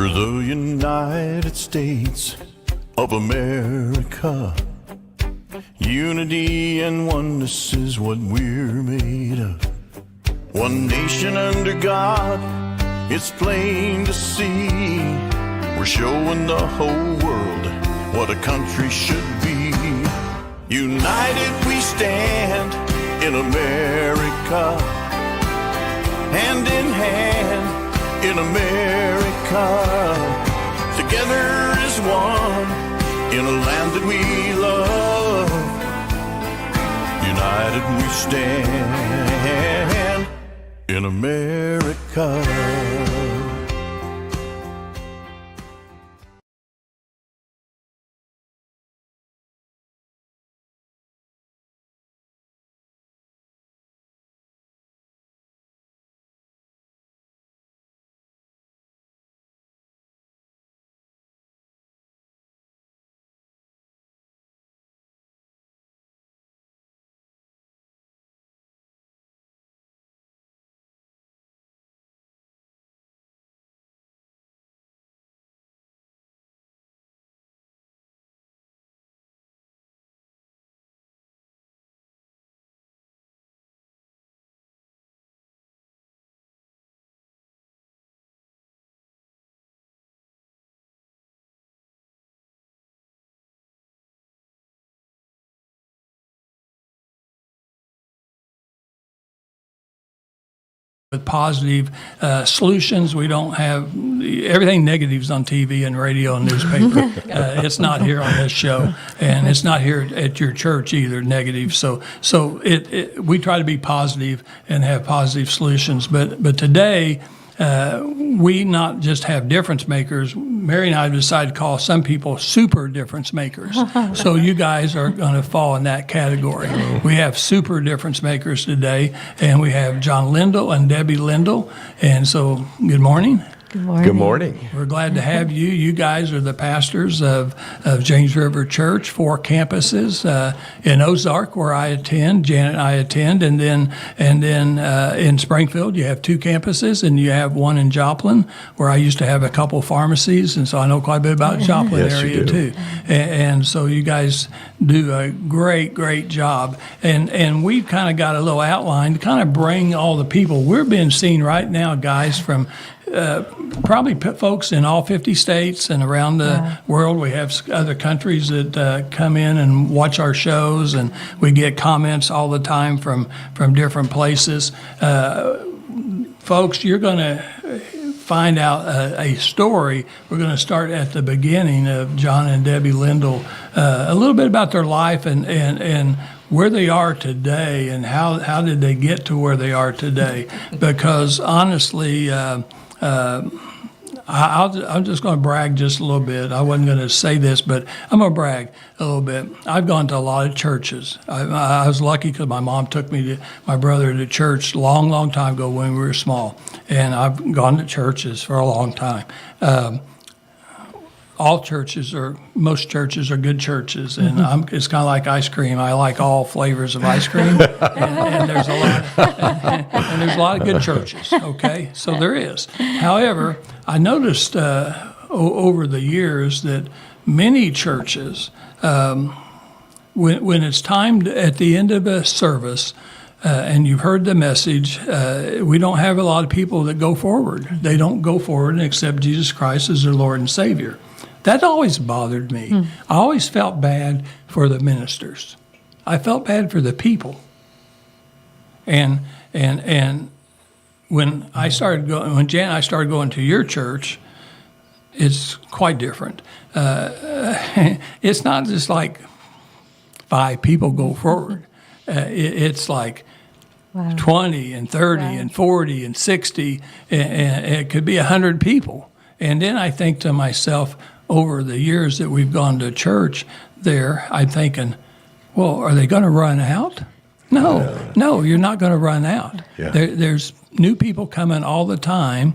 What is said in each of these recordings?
We're the United States of America. Unity and oneness is what we're made of. One nation under God, it's plain to see. We're showing the whole world what a country should be. United we stand in America, hand in hand in America. Together as one in a land that we love. United we stand in America. With positive solutions. We don't have everything negatives on TV and radio and newspaper. It's not here on this show, and it's not here at your church either, negative. So we try to be positive and have positive solutions. But today, we not just have difference makers. Mary and I have decided to call some people super difference makers. So you guys are going to fall in that category. We have super difference makers today, and we have John Lindell and Debbie Lindell. And so, good morning. Good morning. Good morning. We're glad to have you. You guys are the pastors of James River Church, 4 campuses in Ozark, where I attend. Janet and I attend, and then in Springfield you have 2 campuses, and you have one in Joplin, where I used to have a couple pharmacies, and so I know quite a bit about Joplin Yes, area you do. too. And so you guys do a great job, and we've kind of got a little outline to kind of bring all the people. We're being seen right now, guys, from probably folks in all 50 states and around the world. We have other countries that come in and watch our shows, and we get comments all the time from different places. Folks, you're going to find out a story. We're going to start at the beginning of John and Debbie Lindell, a little bit about their life and where they are today, and how did they get to where they are today. Because honestly, I'm just going to brag just a little bit. I wasn't going to say this, but I'm going to brag a little bit. I've gone to a lot of churches. I was lucky because my mom took my brother to church long time ago when we were small, and I've gone to churches for a long time. Most churches are good churches, and it's kind of like ice cream. I like all flavors of ice cream, and there's a lot of good churches. Okay, so there is. However, I noticed over the years that many churches, when it's time at the end of a service, and you've heard the message, we don't have a lot of people that go forward. They don't go forward and accept Jesus Christ as their Lord and Savior. That always bothered me. I always felt bad for the ministers. I felt bad for the people. And when Jan and I started going to your church, it's quite different. It's not just like 5 people go forward. It's like 20 and 30 and 40 and 60, and it could be 100 people. And then I think to myself, over the years that we've gone to church there, I'm thinking, well, are they going to run out? No, you're not going to run out. Yeah. There's new people coming all the time,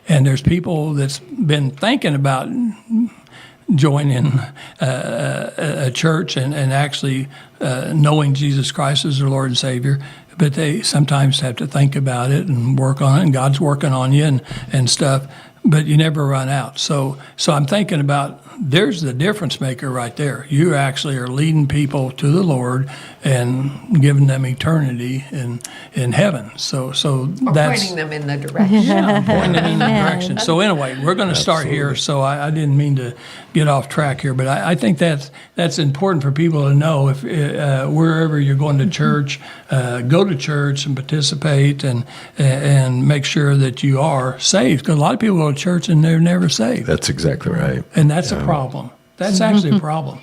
and there's people that's been thinking about joining a church and actually knowing Jesus Christ as their Lord and Savior. But they sometimes have to think about it and work on it, and God's working on you and stuff. but you never run out. So I'm thinking about, there's the difference maker right there. You actually are leading people to the Lord and giving them eternity in heaven. So that's pointing them in the direction. pointing them in the direction. So anyway, we're going to start here. So I didn't mean to get off track here, but I think that's important for people to know. If wherever you're going to church, go to church and participate and make sure that you are saved. Because a lot of people go to church and they're never saved. That's exactly right. And that's a problem. That's actually a problem.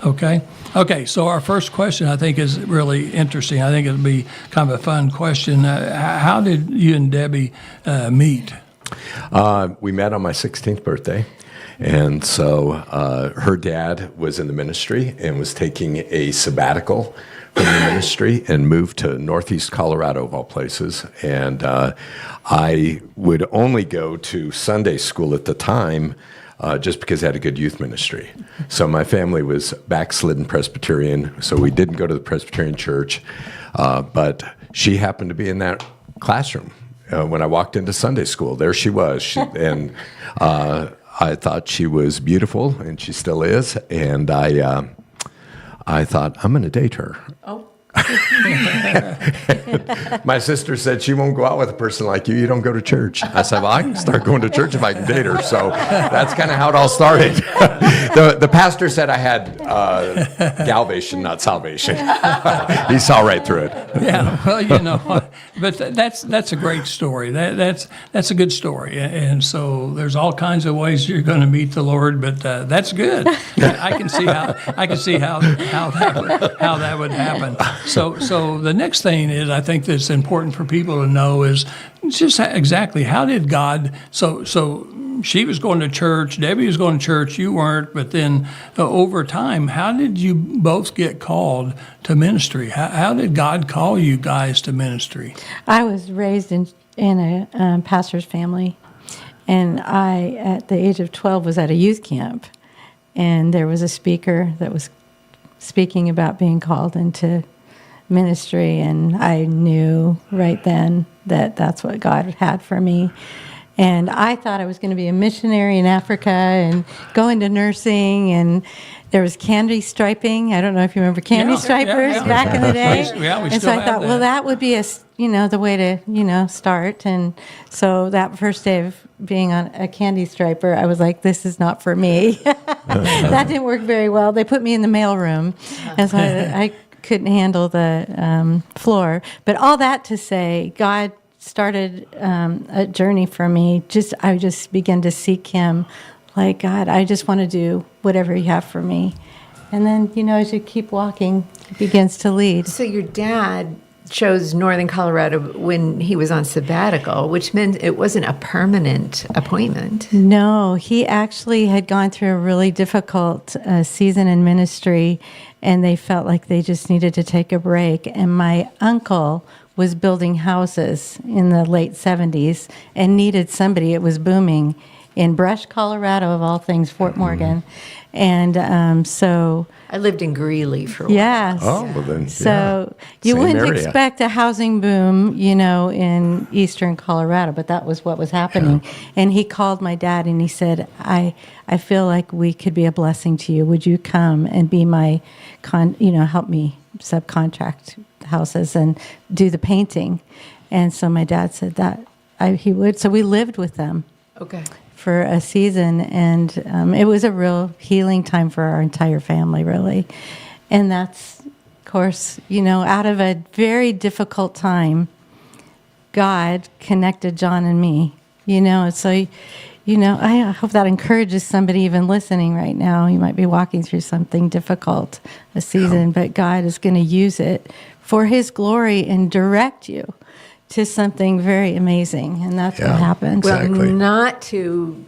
Okay, so our first question, I think, is really interesting. I think it'll be kind of a fun question. How did you and Debbie meet? We met on my 16th birthday. And so her dad was in the ministry and was taking a sabbatical from the ministry and moved to Northeast Colorado, of all places. And I would only go to Sunday school at the time just because I had a good youth ministry. So my family was backslidden Presbyterian, so we didn't go to the Presbyterian church. But she happened to be in that classroom when I walked into Sunday school. There she was. And I thought she was beautiful, and she still is. And I thought, I'm going to date her. Oh. My sister said, she won't go out with a person like you. You don't go to church. I said, well, I can start going to church if I can date her. So that's kind of how it all started. The pastor said I had galvation, not salvation. He saw right through it. Yeah, well, but that's a great story. That's a good story, and so there's all kinds of ways you're going to meet the Lord. But that's good. I can see how that would happen. So the next thing is, I think that's important for people to know is just exactly how did God. So she was going to church, Debbie was going to church, you weren't, but then over time, how did you both get called to ministry? How did God call you guys to ministry? I was raised in a pastor's family, and I, at the age of 12, was at a youth camp, and there was a speaker that was speaking about being called into ministry, and I knew right then that that's what God had for me. And I thought I was going to be a missionary in Africa and go into nursing, and there was candy striping. I don't know if you remember candy stripers back in the day. We and still so I have thought, that. well, that would be the way to, start. And so that first day of being on a candy striper, I was like, this is not for me. That didn't work very well. They put me in the mailroom, and so I couldn't handle the floor. But all that to say, God started a journey for me. I just began to seek Him, like, God, I just want to do whatever You have for me. And then, as you keep walking, He begins to lead. So your dad chose Northern Colorado when he was on sabbatical, which meant it wasn't a permanent appointment. No, he actually had gone through a really difficult season in ministry, and they felt like they just needed to take a break. And my uncle was building houses in the late 70s and needed somebody. It was booming in Brush, Colorado, of all things, Fort Morgan. And so... I lived in Greeley for a while. Yes. Oh, well then, So you Same wouldn't area. expect a housing boom, in eastern Colorado, but that was what was happening. Yeah. And he called my dad and he said, I feel like we could be a blessing to you. Would you come and be my, help me subcontract houses and do the painting? And so my dad said that he would. So we lived with them. Okay. For a season, and it was a real healing time for our entire family, really. And that's, of course, out of a very difficult time, God connected John and me, So, I hope that encourages somebody even listening right now. You might be walking through something difficult, a season, but God is going to use it for His glory and direct you to something very amazing, and that's what happens. Well, Exactly. not to,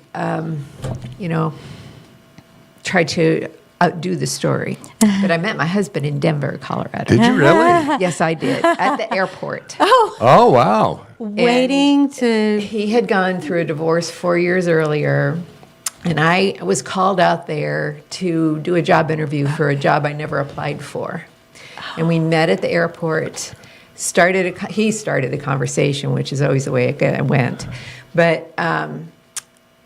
try to outdo the story, but I met my husband in Denver, Colorado. Did you really? Yes, I did, at the airport. Oh, wow. Waiting to... He had gone through a divorce 4 years earlier, and I was called out there to do a job interview for a job I never applied for. And we met at the airport. He started the conversation, which is always the way it went. But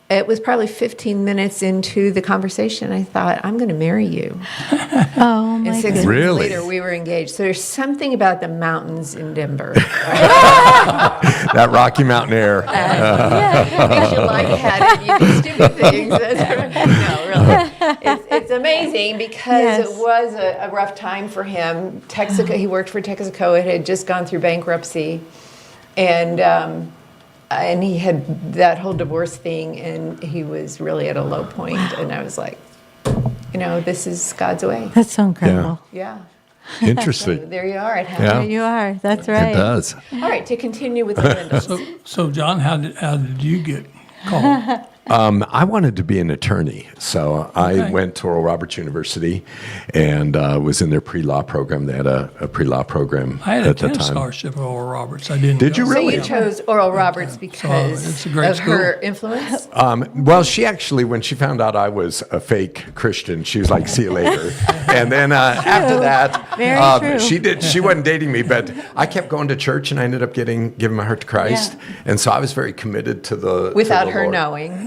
it was probably 15 minutes into the conversation, I thought, I'm going to marry you. Oh, my And 6 goodness. months Really? later, we were engaged. So there's something about the mountains in Denver. That Rocky Mountain air. Because you're lightheaded, you do stupid things. That's right. No, really. It's amazing because Yes. it was a rough time for him. Texaco, he worked for Texaco. It had just gone through bankruptcy. And he had that whole divorce thing, and he was really at a low point. And I was like, this is God's way. That's so incredible. Yeah. Interesting. There you are. It Yeah. happened. There you are. That's right. It does. All right, to continue with the Lindells. So John, how did you get called? I wanted to be an attorney, so I Okay. went to Oral Roberts University and was in their pre-law program. They had a pre-law program I had a at the tennis time. scholarship at Oral Roberts. I didn't. Did you go. So really? you chose Oral Roberts it's because a great of school. her influence? Well, she actually, when she found out I was a fake Christian, she was like, "See you later." And then after that, Very true. She wasn't dating me, but I kept going to church, and I ended up giving my heart to Christ. And so I was very committed to the Without to the her Lord. knowing.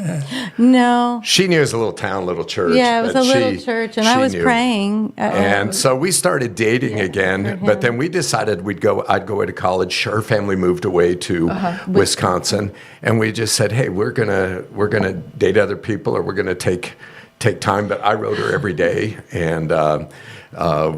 No. She knew it was a little town, little church. Yeah, it was but a little she- church, and she I was knew. praying. And so we started dating again, but then we decided I'd go away to college. Her family moved away to Wisconsin, and we just said, "Hey, we're gonna date other people, or we're gonna take time." But I wrote her every day, and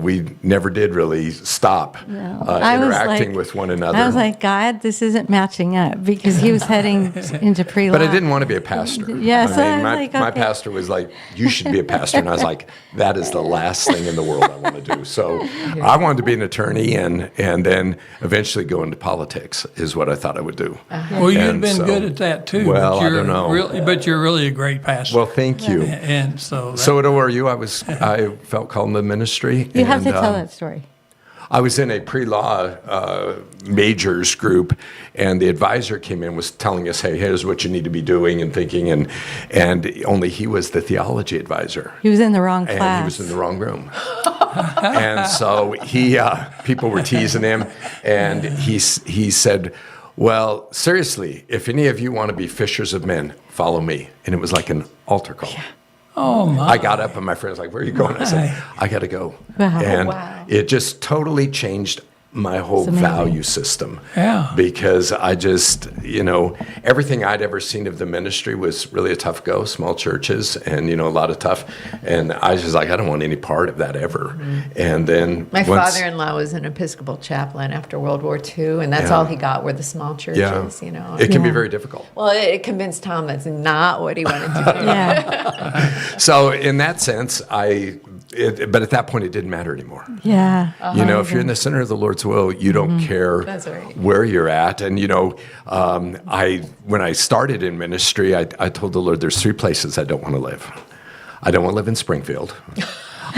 we never did really stop I was interacting like- with one another. I was like, God, this isn't matching up because he was heading into pre-law. but I didn't want to be a pastor. Yeah, so I was my, like, my okay. pastor was like, "You should be a pastor," and I was like, "That is the last thing in the world I want to do." So I wanted to be an attorney, and then eventually go into politics is what I thought I would do. Well, you've And been so- good at that too. Well, but I you're don't know. but you're really a great pastor. Well, thank you. and so So at ORU, I felt called in the ministry. You have to and, tell that story. I was in a pre-law majors group, and the advisor came in, was telling us, "Hey, here's what you need to be doing and thinking," and only he was the theology advisor, He was in the wrong and class. he was in the wrong room. And so people were teasing him, and he said, "Well, seriously, if any of you want to be fishers of men, follow me." And it was like an altar call. oh my. I got up and my friend was like, "Where are you going?" I said, "I got to go." Wow. And Wow. it just totally changed my whole amazing. value system. Yeah. Because I just, everything I'd ever seen of the ministry was really a tough go, small churches and, a lot of tough. And I was just like, I don't want any part of that ever. And then My once- father-in-law was an Episcopal chaplain after World War II, and that's Yeah. all he got were the small churches, yeah, it can be Yeah. very difficult. Well, it convinced Tom that's not what he wanted to do. Yeah, So in that sense, but at that point, it didn't matter anymore. yeah. If you're in the center of the Lord's will, you don't care That's right. where you're at. And when I started in ministry, I told the Lord, there's 3 places I don't want to live. I don't want to live in Springfield.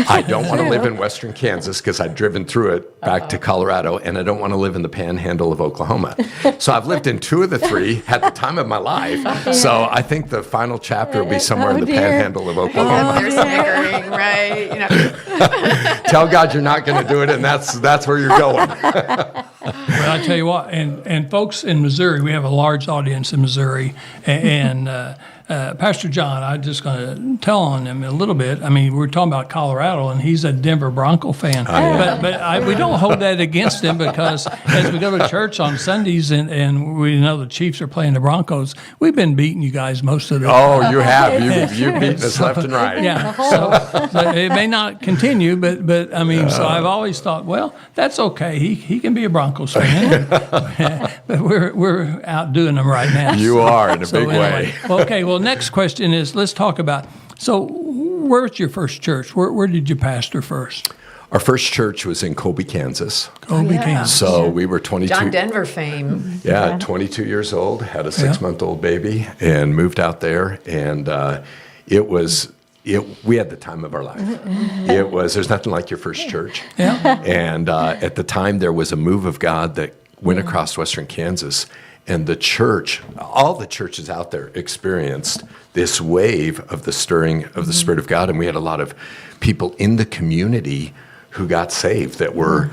I don't want to live in western Kansas because I've driven through it back to Colorado, and I don't want to live in the panhandle of Oklahoma. So I've lived in 2 of the 3 at the time of my life. So I think the final chapter will be somewhere in the dear. panhandle of Oklahoma. They're snickering, right? Tell God you're not going to do it, and that's where you're going. But I tell you what, and folks in Missouri, we have a large audience in Missouri, and Pastor John, I'm just going to tell on him a little bit. I mean, we're talking about Colorado, and he's a Denver Bronco fan. But we don't hold that against him because as we go to church on Sundays and we know the Chiefs are playing the Broncos, we've been beating you guys most of the time. Oh, you have. You've beaten us left and right. Yeah, so it may not continue, but I mean, so I've always thought, well, that's okay. He can be a Broncos fan, but we're outdoing them right now. You are in a So big way. Well, okay. Well, next question is, let's talk about. So, where's your first church? Where did you pastor first? Our first church was in Colby, Kansas. Colby, yeah. Kansas. So we were 22. John Denver fame. Yeah, 22 years old, had a 6-month-old baby, and moved out there. And we had the time of our life. There's nothing like your first church. Yeah. And at the time, there was a move of God that went across western Kansas. And the church, all the churches out there experienced this wave of the stirring of the Spirit of God. And we had a lot of people in the community who got saved that were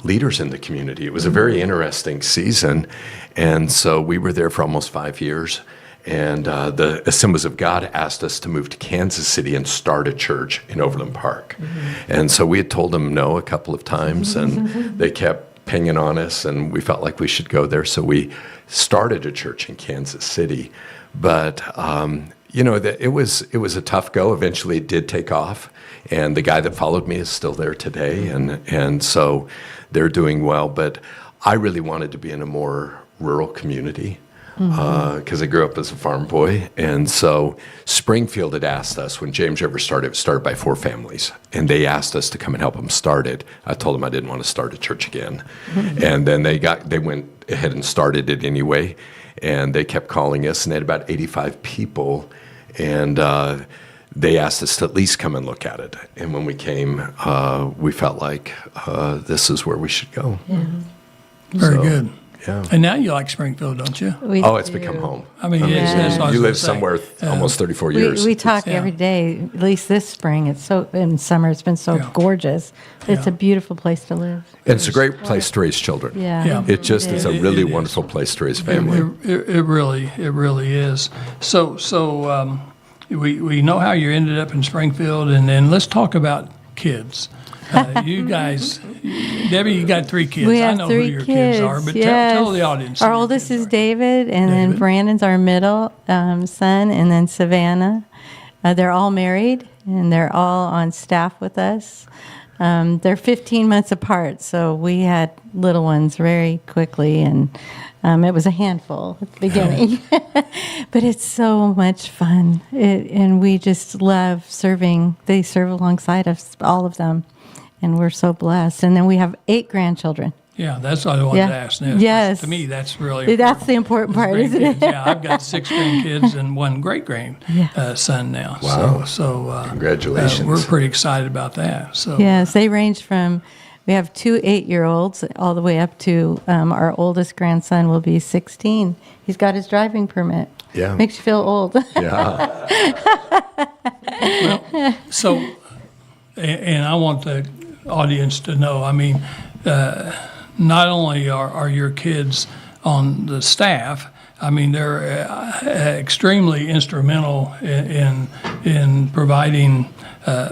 leaders in the community. It was a very interesting season. And so we were there for almost 5 years. and the Assemblies of God asked us to move to Kansas City and start a church in Overland Park. And so we had told them no a couple of times, and they kept pinging on us, and we felt like we should go there. So we started a church in Kansas City. But, it was a tough go. Eventually it did take off. And the guy that followed me is still there today. And so they're doing well. But I really wanted to be in a more rural community because I grew up as a farm boy. And so Springfield had asked us, when James River started, it was started by 4 families. And they asked us to come and help them start it. I told them I didn't want to start a church again. And then they went ahead and started it anyway. And they kept calling us, and they had about 85 people. And they asked us to at least come and look at it. And when we came, we felt like this is where we should go. Very So, good. Yeah. And now you like Springfield, don't you? It's become home. I mean, that's what I was You gonna lived say. somewhere almost 34 years. We talk Yeah. every day. At least this spring, in summer, it's been so Yeah. gorgeous. It's Yeah. a beautiful place to live. And it's a great place to raise children. Yeah. Yeah. It just is a It really is. wonderful place to raise family. It really is. So we know how you ended up in Springfield, and then let's talk about kids. You guys, Debbie, you got 3 kids. We have I know 3 who your kids. kids are, but yes. tell the audience. Our who your oldest kids is are. David, and then David. Brandon's our middle son, and then Savannah. They're all married, and they're all on staff with us. They're 15 months apart, so we had little ones very quickly, and it was a handful at the beginning. But it's so much fun, and we just love serving. They serve alongside us, all of them, and we're so blessed. And then we have 8 grandchildren. Yeah, that's what I wanted Yeah. to ask next. Yes. To me, that's really important. That's the important part, isn't it? Grandkids. Yeah, I've got 6 grandkids and 1 great-grandson now. Wow. So Congratulations. we're pretty excited about that. So Yes, they range from, we have 2 8-year-olds all the way up to our oldest grandson will be 16. He's got his driving permit. Yeah. Makes you feel old. Yeah. So, and I want the audience to know, I mean, not only are your kids on the staff, I mean, they're extremely instrumental in providing,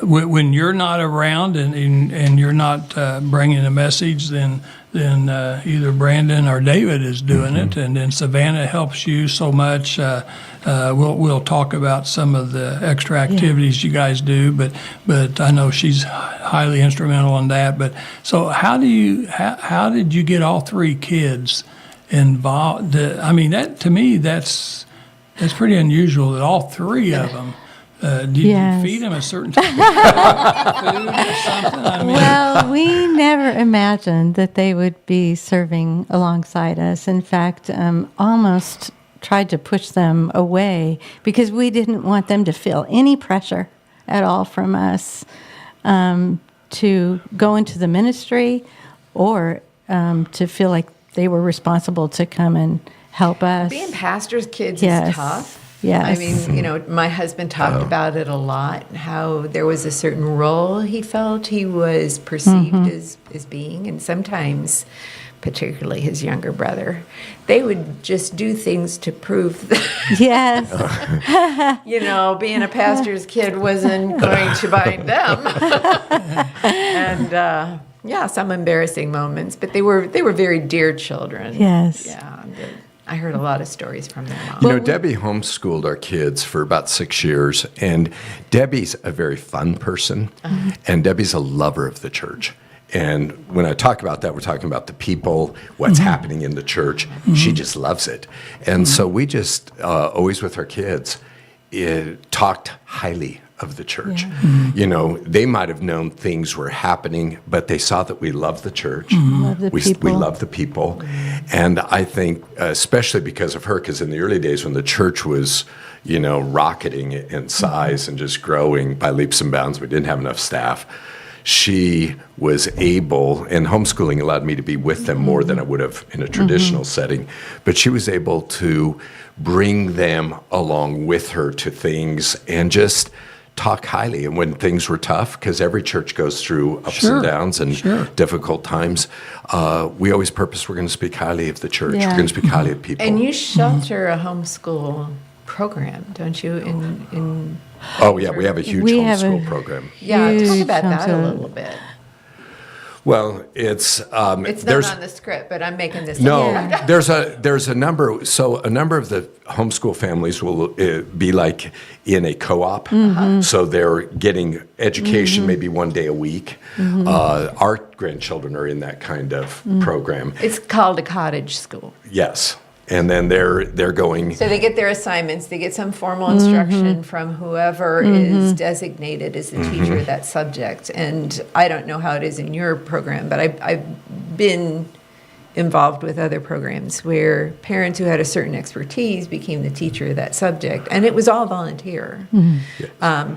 when you're not around and you're not bringing a message, then either Brandon or David is doing it, and then Savannah helps you so much. We'll talk about some of the extra activities you guys do, but I know she's highly instrumental in that. But so how did you get all 3 kids involved? I mean, that to me that's pretty unusual that all 3 of them. Did Yes. you feed them a certain type of food or something? I mean, Well, we never imagined that they would be serving alongside us. In fact, almost tried to push them away because we didn't want them to feel any pressure at all from us to go into the ministry or to feel like they were responsible to come and help us. Being pastor's kids Yes. is tough. Yes. I mean, my husband talked about it a lot, how there was a certain role he felt he was perceived as being, and sometimes, particularly his younger brother, they would just do things to prove that, Yes. being a pastor's kid wasn't going to bind them. And some embarrassing moments, but they were very dear children. Yes. Yeah. I heard a lot of stories from their mom. You know, Debbie homeschooled our kids for about 6 years, and Debbie's a very fun person, and Debbie's a lover of the church. And when I talk about that, we're talking about the people, what's happening in the church. She just loves it. And so we just, always with our kids, talked highly of the church. You know, they might have known things were happening, but they saw that we love the church. Love the We people. love the people. And I think, especially because of her, because in the early days when the church was, rocketing in size and just growing by leaps and bounds, we didn't have enough staff. She was able, and homeschooling allowed me to be with them more than I would have in a traditional setting, but she was able to bring them along with her to things and just talk highly. And when things were tough, because every church goes through ups Sure, and downs and sure. difficult times, we always purpose we're going to speak highly of the church. Yeah. We're going to speak highly of people. And you shelter a homeschool program, don't you? In Oh, yeah, we have a huge We have homeschool a- program. yeah, talk Huge about that a homeschool. little bit. Well, it's It's not there's on the script, but I'm making this no up. there's a number. So a number of the homeschool families will be like in a co-op. So they're getting education maybe one day a week. Our grandchildren are in that kind of program. It's called a cottage school. Yes, and then they're going. So they get their assignments, they get some formal instruction from whoever is designated as the teacher of that subject. And I don't know how it is in your program, but I've been involved with other programs where parents who had a certain expertise became the teacher of that subject. And it was all volunteer.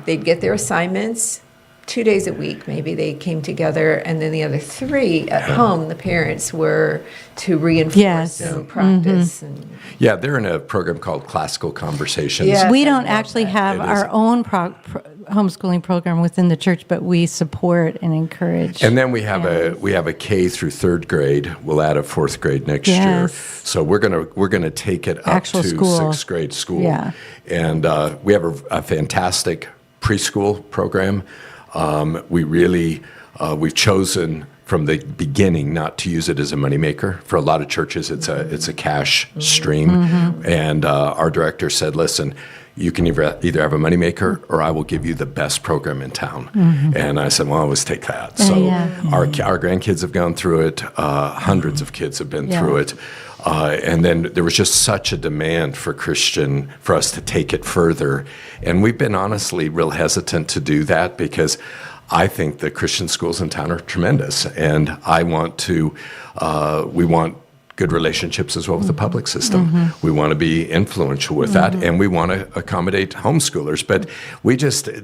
They'd get their assignments. 2 days a week, maybe they came together, and then the other 3 at home, the parents were to reinforce Yes. and practice. And Yeah, they're in a program called Classical Conversations. Yeah. We I don't love actually that. have It is. our own homeschooling program within the church, but we support and encourage. And then we have a K through 3rd grade. We'll add a 4th grade next year. Yes. So we're gonna take it up Actual to school. 6th grade school. Yeah. And we have a fantastic preschool program. We've chosen from the beginning not to use it as a moneymaker. For a lot of churches, it's a cash stream. And our director said, "Listen, you can either have a moneymaker or I will give you the best program in town." And I said, "Well, I'll always take that." So yeah. our grandkids have gone through it. Hundreds of kids have been Yeah. through it. And then there was just such a demand for us to take it further. And we've been honestly real hesitant to do that because I think the Christian schools in town are tremendous. And we want good relationships as well with the public system. We want to be influential with that, and we want to accommodate homeschoolers. But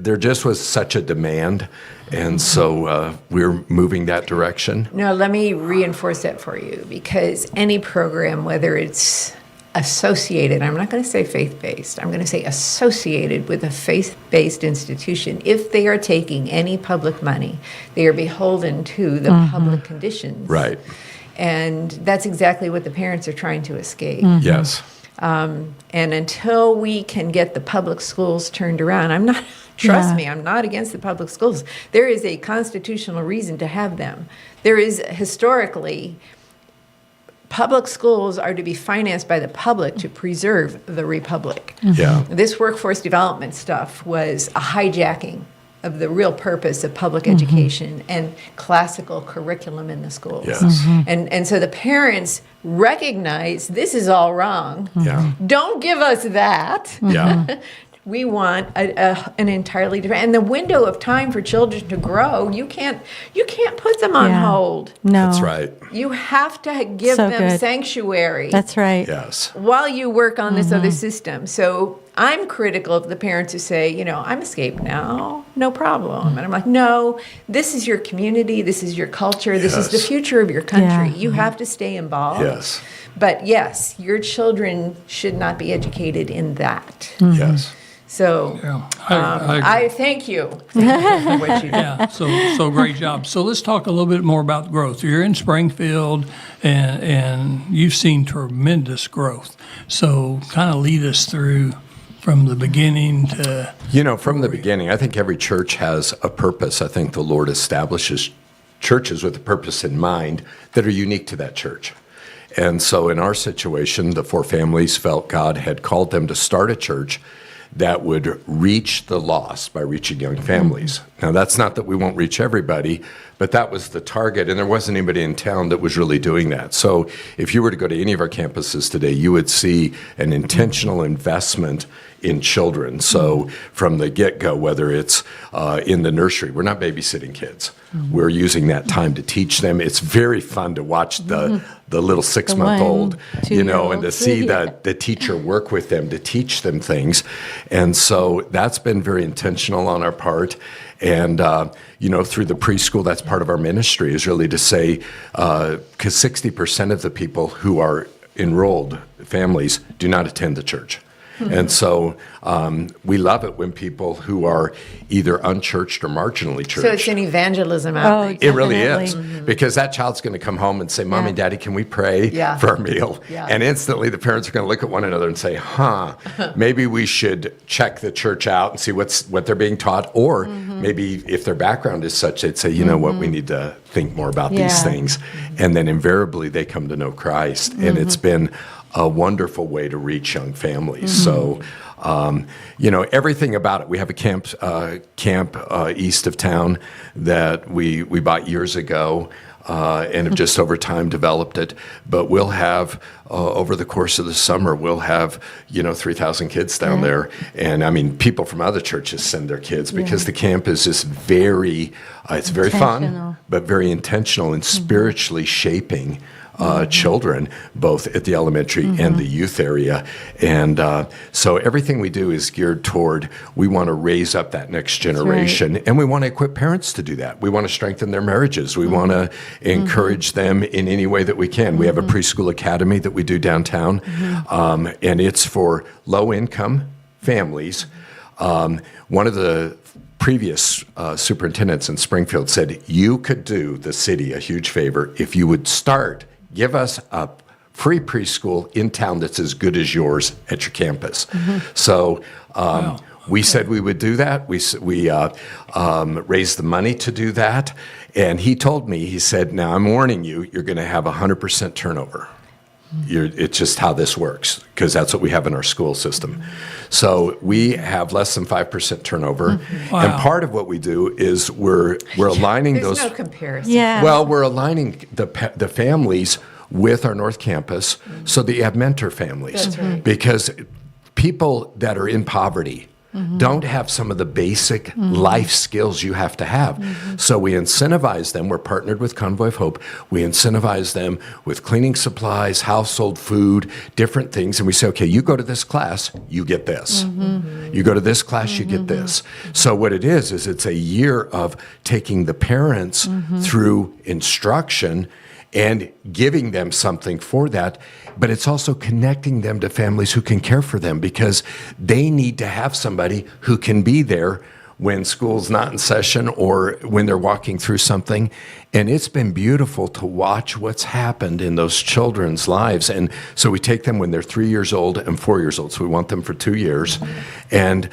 there just was such a demand, and so we're moving that direction. No, let me reinforce that for you, because any program, whether it's associated, I'm not going to say faith-based, I'm going to say associated with a faith-based institution, if they are taking any public money, they are beholden to the public conditions. Right. And that's exactly what the parents are trying to escape. Yes. And until we can get the public schools turned around, trust Yeah. me, I'm not against the public schools. There is a constitutional reason to have them. There is historically, public schools are to be financed by the public to preserve the republic. Yeah. This workforce development stuff was a hijacking of the real purpose of public education and classical curriculum in the schools. Yes. And so the parents recognize this is all wrong. Yeah. Don't give us that. Yeah. We want an entirely different, and the window of time for children to grow, you can't put them on Yeah. hold. No. That's right. You have to give So them good. sanctuary That's right. Yes. while you work on this other system. So I'm critical of the parents who say, I'm escaped now, no problem. And I'm like, no, this is your community, this is your culture, this is the Yes. future of your country. Yeah. You have to stay involved. Yes. But yes, your children should not be educated in that. Yes. So Yeah, I agree. I thank you for what you do. Yeah, so great job. So let's talk a little bit more about growth. You're in Springfield, and you've seen tremendous growth. So kind of lead us through from the beginning to. From the beginning, I think every church has a purpose. I think the Lord establishes churches with a purpose in mind that are unique to that church. And so in our situation, the 4 families felt God had called them to start a church that would reach the lost by reaching young families. Now, that's not that we won't reach everybody, but that was the target, and there wasn't anybody in town that was really doing that. So if you were to go to any of our campuses today, you would see an intentional investment in children. So from the get-go, whether it's in the nursery, we're not babysitting kids. We're using that time to teach them. It's very fun to watch the little 6-month-old, 1-2-year-olds. and to see the teacher work with them to teach them things. And so that's been very intentional on our part. And, through the preschool, that's part of our ministry, is really to say, because 60% of the people who are enrolled families do not attend the church. And so we love it when people who are either unchurched or marginally churched. So it's an evangelism outreach. It really Definitely. is, because that child's going to come home and say, Mommy, Yeah. Daddy, can we pray Yeah. for our meal? Yeah. And instantly the parents are going to look at one another and say, maybe we should check the church out and see what they're being taught. Or maybe if their background is such, they'd say, you know what, we need to think more about these Yeah. things. And then invariably they come to know Christ. And it's been a wonderful way to reach young families. So, everything about it. We have a camp east of town that we bought years ago, and have just over time developed it. But we'll have, over the course of the summer, we'll have, 3,000 kids down there. And I mean, people from other churches send their kids because the camp is just it's very fun, Intentional. but very intentional and spiritually shaping children, both at the elementary and the youth area. And so everything we do is geared toward, we want to raise up that next generation, and we want to equip parents to do that. We want to strengthen their marriages. We want to encourage them in any way that we can. We have a preschool academy that we do downtown, and it's for low-income families. One of the previous superintendents in Springfield said, you could do the city a huge favor if you would give us a free preschool in town that's as good as yours at your campus. So we said we would do that. We raised the money to do that. And he told me, he said, now I'm warning you, you're going to have 100% turnover. It's just how this works, because that's what we have in our school system. So we have less than 5% turnover. Wow. And part of what we do is we're aligning There's those. no comparison. Yeah. Well, we're aligning the families with our North Campus so that you have mentor families. That's right. Because people that are in poverty don't have some of the basic life skills you have to have. So we incentivize them. We're partnered with Convoy of Hope. We incentivize them with cleaning supplies, household food, different things. And we say, okay, you go to this class, you get this. You go to this class, you get this. So what it is it's a year of taking the parents through instruction and giving them something for that, but it's also connecting them to families who can care for them, because they need to have somebody who can be there when school's not in session or when they're walking through something. And it's been beautiful to watch what's happened in those children's lives. And so we take them when they're 3 years old and 4 years old. So we want them for 2 years. And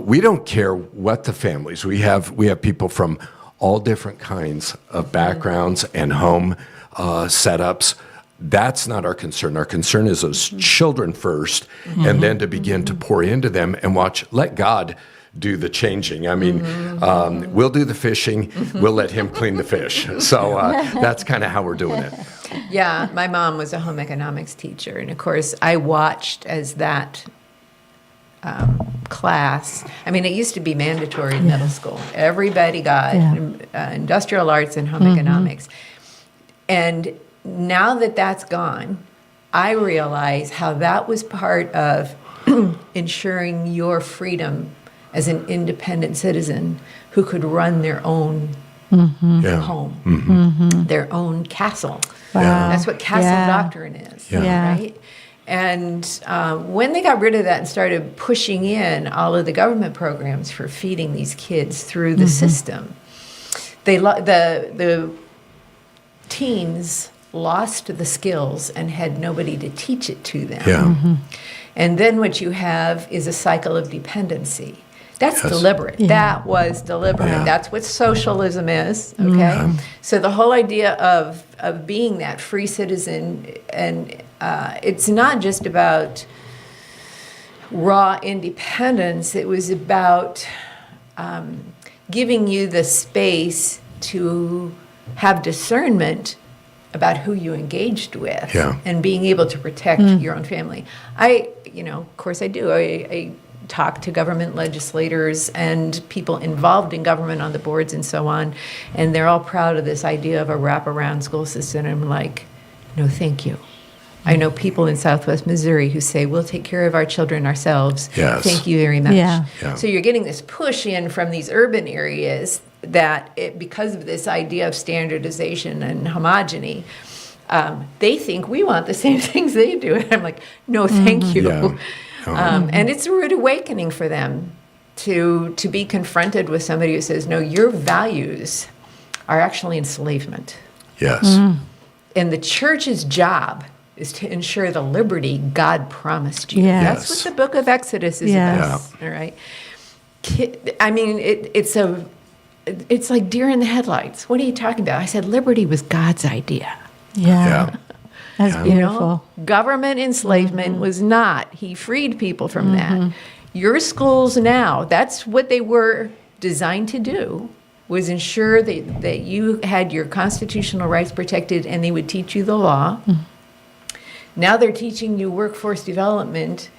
we don't care what the families. We have people from all different kinds of backgrounds and home setups. That's not our concern. Our concern is those children first, and then to begin to pour into them and let God do the changing. I mean, we'll do the fishing, we'll let him clean the fish. So that's kind of how we're doing it. Yeah, my mom was a home economics teacher, and of course, I watched as that class. I mean, it used to be mandatory in middle school. Everybody got industrial arts and home economics. And now that that's gone, I realize how that was part of ensuring your freedom as an independent citizen who could run their own home, their own castle. Wow. That's what castle Yeah. doctrine is, Yeah. right? And when they got rid of that and started pushing in all of the government programs for feeding these kids through the system, the teens lost the skills and had nobody to teach it to them. Yeah. And then what you have is a cycle of dependency. That's Yes. deliberate. Yeah. That was deliberate. Yeah. That's what socialism is, okay? So the whole idea of being that free citizen, and it's not just about raw independence, it was about giving you the space to have discernment about who you engaged with and being able to protect your own family. Of course I do. I talk to government legislators and people involved in government on the boards and so on, and they're all proud of this idea of a wraparound school system. And I'm like, no, thank you. I know people in Southwest Missouri who say, we'll take care of our children ourselves. Yes. Thank you very much. Yeah. Yeah. So you're getting this push in from these urban areas that because of this idea of standardization and homogeny, they think we want the same things they do. And I'm like, no, thank you. Yeah. And it's a rude awakening for them to be confronted with somebody who says, no, your values are actually enslavement. Yes. And the church's job is to ensure the liberty God promised you. Yes. That's what the book of Exodus is Yes. about. All right. I mean, it's like deer in the headlights. What are you talking about? I said liberty was God's idea. Yeah. That's You beautiful. know, government enslavement was not. He freed people from that. Your schools now, that's what they were designed to do, was ensure that you had your constitutional rights protected and they would teach you the law. Now they're teaching you workforce development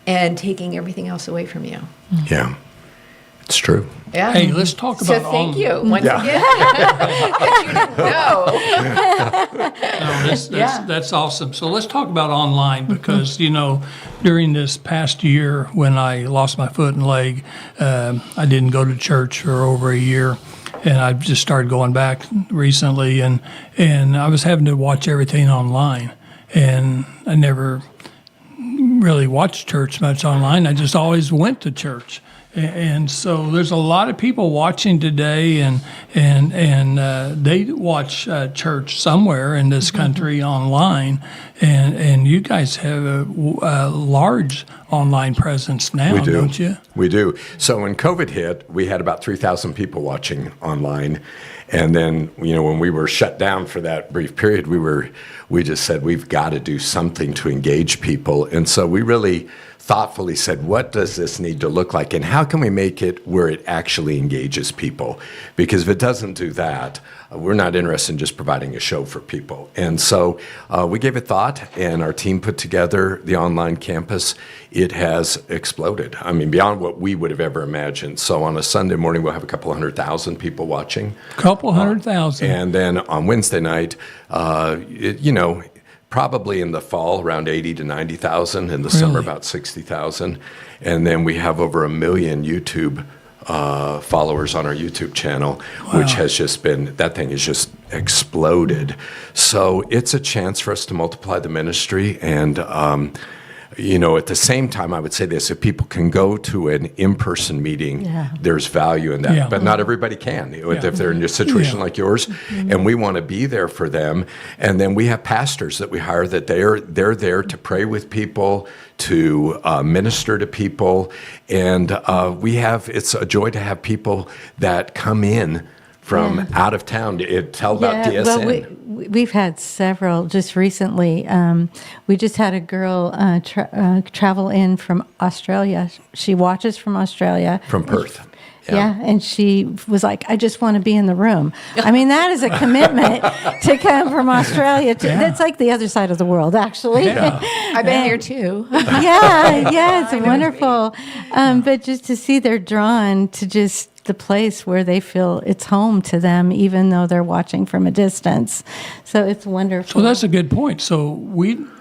and taking everything else away from you. Yeah. It's true. Yeah. Hey, let's talk So about thank you once Yeah. again. That you didn't know. That's awesome. So let's talk about online because, during this past year when I lost my foot and leg, I didn't go to church for over a year. And I just started going back recently, and I was having to watch everything online. And I never really watched church much online. I just always went to church. And so there's a lot of people watching today, and they watch church somewhere in this country online, and you guys have a large online presence now, We do. don't you? We do. So when COVID hit, we had about 3,000 people watching online. And then, when we were shut down for that brief period, we just said, we've got to do something to engage people. And so we really thoughtfully said, what does this need to look like? And how can we make it where it actually engages people? Because if it doesn't do that, we're not interested in just providing a show for people. And so we gave it thought, and our team put together the online campus. It has exploded. I mean, beyond what we would have ever imagined. So on a Sunday morning, we'll have a couple 100,000 people watching. Couple 100,000. And then on Wednesday night, probably in the fall, around 80 to 90,000. In the summer, about 60,000. And then we have over 1 million YouTube followers on our YouTube channel, which has just been, that thing has just exploded. So it's a chance for us to multiply the ministry. And, at the same time, I would say this, if people can go to an in-person meeting, there's value in that. Yeah. But not everybody can, if they're in a situation like yours. And we want to be there for them. And then we have pastors that we hire that they're there to pray with people, to minister to people. And it's a joy to have people that come in from out of town to tell about DSN. Well, we've had several just recently. We just had a girl travel in from Australia. She watches from Australia. From Perth. Yeah, and she was like, I just want to be in the room. I mean, that is a commitment to come from Australia. That's like the other side of the world, actually. Yeah. I've been here too. Yeah, it's wonderful. But just to see they're drawn to just the place where they feel it's home to them, even though they're watching from a distance. So it's wonderful. So that's a good point. So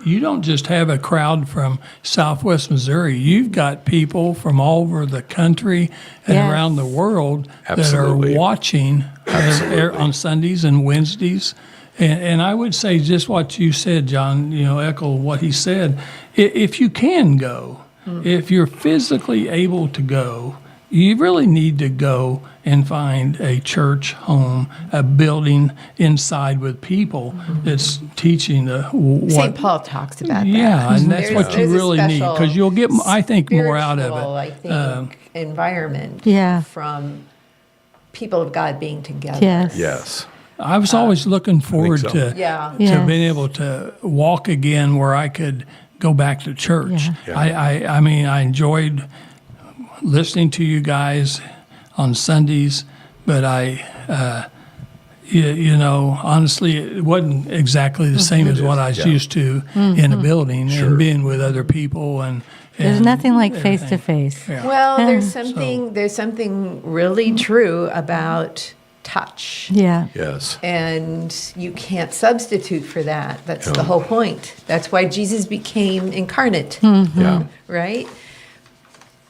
you don't just have a crowd from Southwest Missouri. You've got people from all over the country and around the world Absolutely. that are watching on Sundays and Wednesdays. And I would say just what you said, John, echo what he said. If you can go, if you're physically able to go, you really need to go and find a church home, a building inside with people that's teaching St. Paul talks about that. Yeah, and that's what you There's a really need special because you'll get, I think, more out of spiritual, it. I think, environment from people of God being together. Yes. I was always looking forward so. to Yes. being able to walk again where I could go back to church. Yeah. I mean, I enjoyed listening to you guys on Sundays, but honestly, it wasn't exactly the same as what I was used to in a building and being with other people. And There's nothing like everything. face to face. Well, there's something really true about touch. Yeah. Yes. And you can't substitute for that. That's the whole point. That's why Jesus became incarnate, Yeah. right?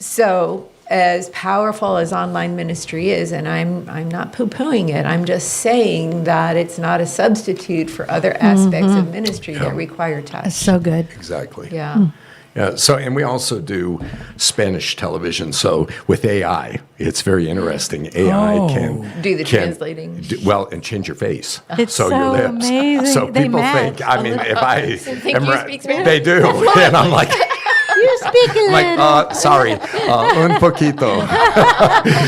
So, as powerful as online ministry is, and I'm not poo-pooing it, I'm just saying that it's not a substitute for other aspects of ministry that require touch. So good. Exactly. Yeah. Yeah, and we also do Spanish television. So with AI, it's very interesting. AI can Do the translating. and change your face. It's so so your lips. amazing. So They people match think. I mean, if I think am you right- speak Spanish? they do, and I'm like. You speak a little. Sorry, un poquito.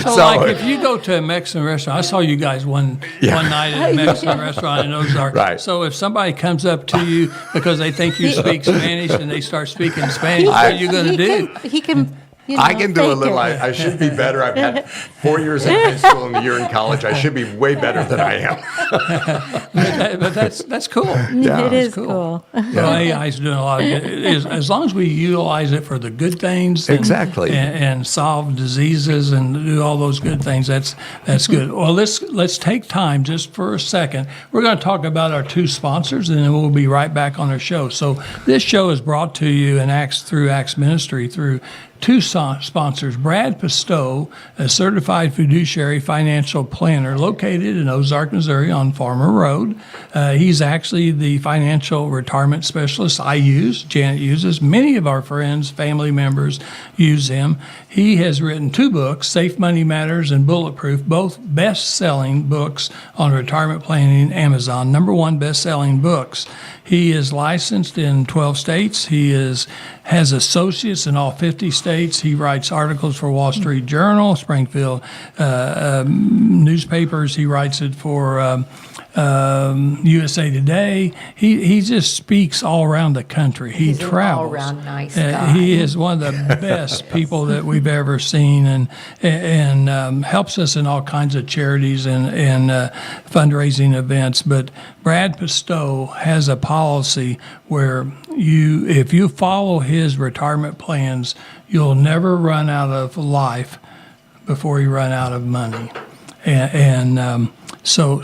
So, like, if you go to a Mexican restaurant, I saw you guys one night at a Mexican restaurant in Ozark. Right. So, if somebody comes up to you because they think you speak Spanish and they start speaking Spanish, what are you going to do? He can. I can do a fake little. it. I should be better. I've had 4 years in high school and a year in college. I should be way better than I am. But that's cool. Yeah. It is cool. cool. Well, AI is doing a lot of good. As long as we utilize it for the good things, Exactly. and solve diseases and do all those good things, that's good. Well, let's take time just for a second. We're going to talk about our two sponsors, and then we'll be right back on our show. So this show is brought to you in through Acts Ministry through two sponsors. Brad Pistow, a certified fiduciary financial planner located in Ozark, Missouri on Farmer Road. He's actually the financial retirement specialist I use, Janet uses. Many of our friends, family members use him. He has written 2 books, Safe Money Matters and Bulletproof, both best-selling books on retirement planning, Amazon, #1 best-selling books. He is licensed in 12 states. He has associates in all 50 states. He writes articles for Wall Street Journal, Springfield newspapers. He writes it for USA Today. He just speaks all around the country. He He's an travels. all-around nice guy. He is one of the best people that we've ever seen, and helps us in all kinds of charities and fundraising events. But Brad Pistow has a policy where if you follow his retirement plans, you'll never run out of life before you run out of money. So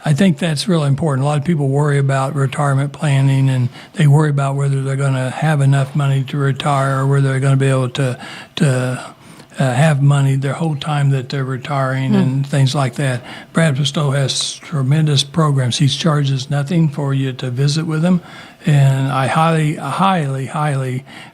I think that's really important. A lot of people worry about retirement planning, and they worry about whether they're going to have enough money to retire, or whether they're going to be able to have money their whole time that they're retiring and things like that. Brad Pistow has tremendous programs. He charges nothing for you to visit with him, and I highly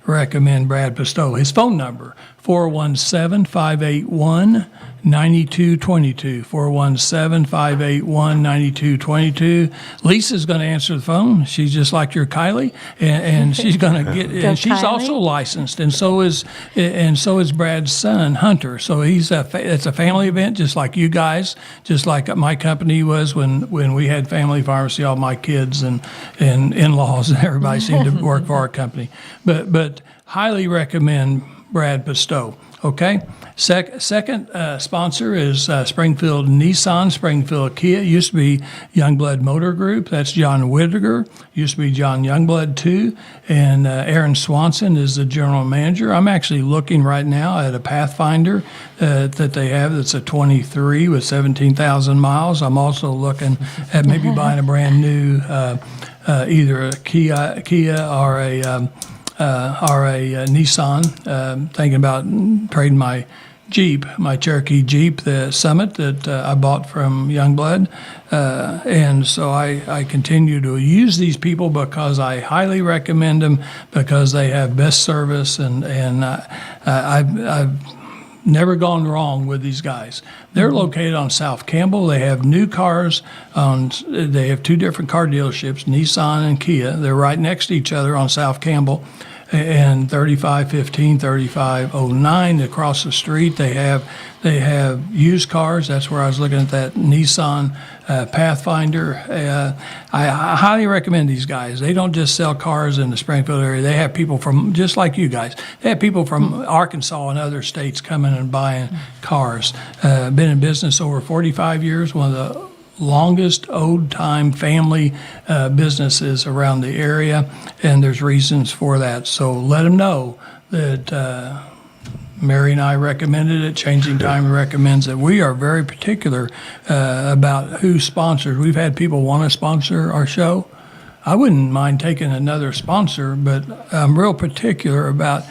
recommend Brad Pistow. His phone number, 417-581-9222, 417-581-9222. Lisa's going to answer the phone. She's just like your Kylie, and she's going to get. And she's Kylie. also licensed, and so is Brad's son Hunter. So it's a family event, just like you guys, just like my company was when we had family pharmacy. All my kids and in-laws and everybody seemed to work for our company. But highly recommend Brad Pistow. Okay. Second sponsor is Springfield Nissan, Springfield Kia. It used to be Youngblood Motor Group. That's John Whittaker. Used to be John Youngblood too. And Aaron Swanson is the general manager. I'm actually looking right now at a Pathfinder that they have that's a 23 with 17,000 miles. I'm also looking at maybe buying a brand new either a Kia or a Nissan. Thinking about trading my Cherokee Jeep, the Summit that I bought from Youngblood. And so I continue to use these people because I highly recommend them, because they have best service, and I've never gone wrong with these guys. They're located on South Campbell. They have new cars. They have 2 different car dealerships, Nissan and Kia. They're right next to each other on South Campbell. And 3515, 3509 across the street, they have used cars. That's where I was looking at that Nissan Pathfinder. I highly recommend these guys. They don't just sell cars in the Springfield area. They have people from, just like you guys, they have people from Arkansas and other states coming and buying cars. Been in business over 45 years, one of the longest old-time family businesses around the area, and there's reasons for that. So let them know that Mary and I recommended it. Changing Time recommends it. We are very particular about who sponsors. We've had people want to sponsor our show. I wouldn't mind taking another sponsor, but I'm real particular about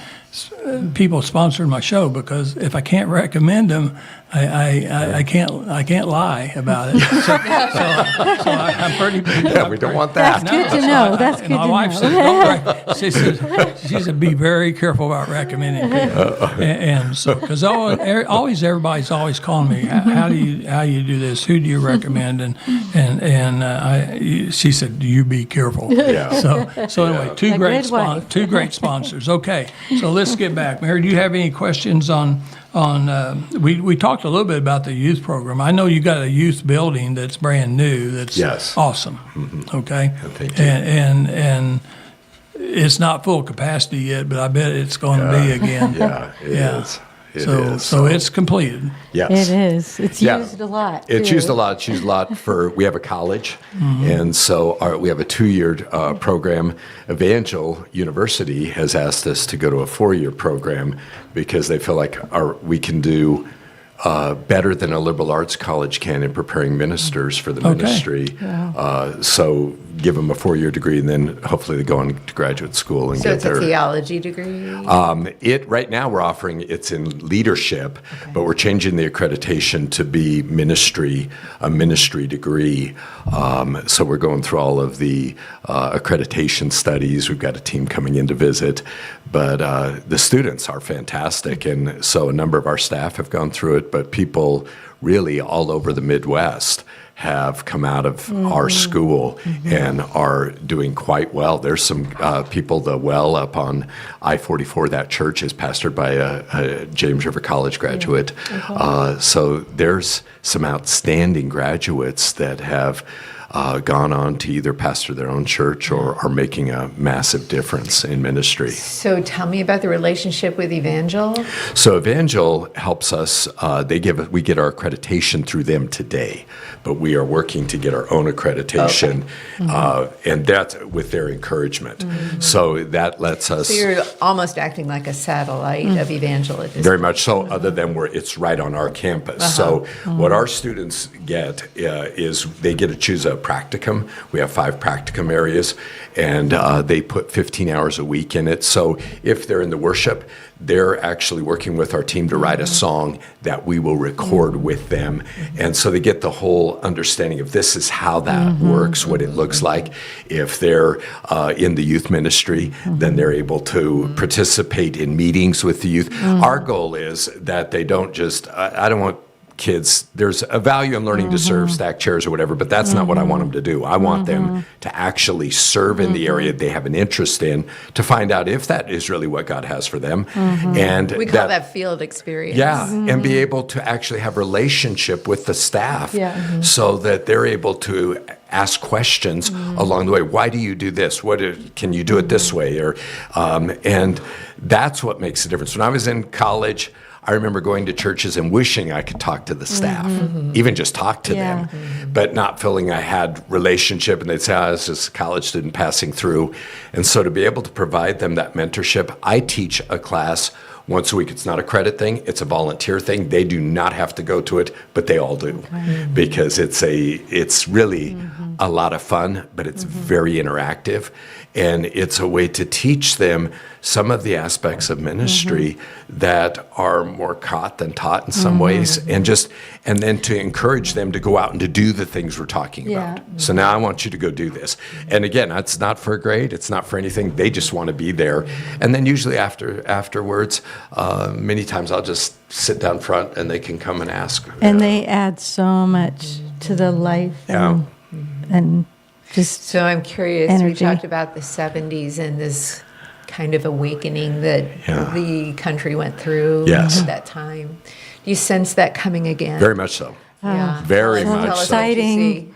people sponsoring my show, because if I can't recommend them, I can't lie about it. So I'm pretty. Yeah, we don't want that. That's good to know. That's good My to wife know. said, she said, be very careful about recommending people, and so because always everybody's always calling me, how do you do this? Who do you recommend? And she said, you be careful. Yeah. So anyway, two A great good wife. two great sponsors. Okay, so let's get back. Mary, do you have any questions on? We talked a little bit about the youth program. I know you got a youth building that's brand new. That's Yes. awesome. Okay, Thank you. and it's not full capacity yet, but I bet it's going to be again. Yeah, it is. It is. So it's completed. Yes. It is. It's Yeah. used a lot. It's too. used a lot. It's used a lot for, we have a college, and so we have a 2-year program. Evangel University has asked us to go to a 4-year program because they feel like we can do better than a liberal arts college can in preparing ministers for the ministry. So give them a 4-year degree, and then hopefully they go on to graduate school and So get it's a their. theology degree? Right now we're offering it's in leadership, but we're changing the accreditation to be ministry, a ministry degree. So we're going through all of the accreditation studies. We've got a team coming in to visit, but the students are fantastic, and so a number of our staff have gone through it. But people really all over the Midwest have come out of our school and are doing quite well. There's some people, the well up on I-44, that church is pastored by a James River College graduate. So there's some outstanding graduates that have gone on to either pastor their own church or are making a massive difference in ministry. So tell me about the relationship with Evangel. So Evangel helps us. We get our accreditation through them today, but we are working to get our own accreditation, and that's with their encouragement. So that lets us. So you're almost acting like a satellite of Evangel at this Very much so, other than where it's right on our campus. So what our students get is they get to choose a practicum. We have 5 practicum areas, and they put 15 hours a week in it. So if they're in the worship, they're actually working with our team to write a song that we will record with them. And so they get the whole understanding of this is how that works, what it looks like. If they're in the youth ministry, then they're able to participate in meetings with the youth. Our goal is that they don't just, I don't want kids, there's a value in learning to serve, stack chairs or whatever, but that's not what I want them to do. I want them to actually serve in the area they have an interest in, to find out if that is really what God has for them. And We call that field experience. yeah, and be able to actually have relationship with the staff so that they're able to ask questions along the way. Why do you do this? Can you do it this way? Or and that's what makes a difference. When I was in college, I remember going to churches and wishing I could talk to the staff, even just talk to them, but not feeling I had relationship. And they'd say, I was just a college student passing through. And so to be able to provide them that mentorship, I teach a class once a week. It's not a credit thing. It's a volunteer thing. They do not have to go to it, but they all do because it's really a lot of fun, but it's very interactive. And it's a way to teach them some of the aspects of ministry that are more caught than taught in some ways, and then to encourage them to go out and to do the things we're talking about. So now I want you to go do this. And again, it's not for a grade, it's not for anything. They just want to be there. And then usually afterwards, many times I'll just sit down front and they can come and ask. And they add so much to the life and just So I'm curious, energy. we talked about the 70s and this kind of awakening that the country went through Yes. at that time. Do you sense that coming again? Very much so. Yeah. Very Tell us much what you exciting. see.